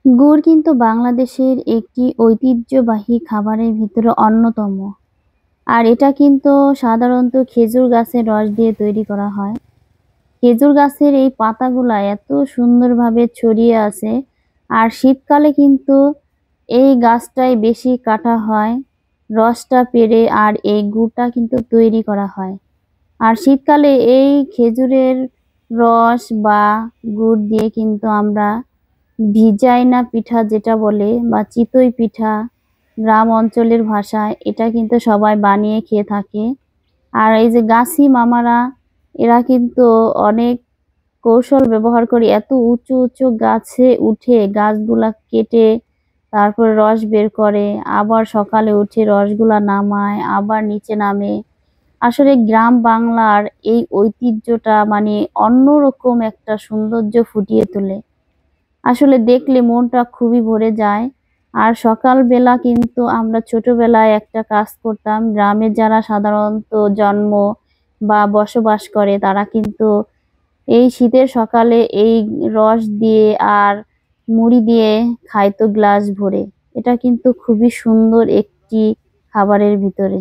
গুড় কিন্তু বাংলাদেশের একটি ঐতিহ্যবাহী খাবারের ভিতরে অন্যতম। আর এটা কিন্তু সাধারণত খেজুর গাছের রস দিয়ে তৈরি করা হয়। খেজুর গাছের এই পাতাগুলা এত সুন্দরভাবে ছড়িয়ে আছে। আর শীতকালে কিন্তু এই গাছটাই বেশি কাটা হয়, রসটা পেড়ে আর এই গুড়টা কিন্তু তৈরি করা হয়। আর শীতকালে এই খেজুরের রস বা গুড় দিয়ে কিন্তু আমরা ভিজাইনা পিঠা যেটা বলে বা চিতই পিঠা গ্রাম অঞ্চলের ভাষায়, এটা কিন্তু সবাই বানিয়ে খেয়ে থাকে। আর এই যে গাছি মামারা, এরা কিন্তু অনেক কৌশল ব্যবহার করে এত উঁচু উঁচু গাছে উঠে গাছগুলা কেটে তারপরে রস বের করে, আবার সকালে উঠে রসগুলা নামায়, আবার নিচে নামে। আসলে গ্রাম বাংলার এই ঐতিহ্যটা মানে অন্যরকম একটা সৌন্দর্য ফুটিয়ে তোলে। আসলে দেখলে মনটা খুবই ভরে যায়। আর সকালবেলা কিন্তু আমরা ছোটবেলায় একটা কাজ করতাম, গ্রামে যারা সাধারণত জন্ম বা বসবাস করে তারা কিন্তু এই শীতের সকালে এই রস দিয়ে আর মুড়ি দিয়ে খাইতো গ্লাস ভরে। এটা কিন্তু খুবই সুন্দর একটি খাবারের ভিতরে।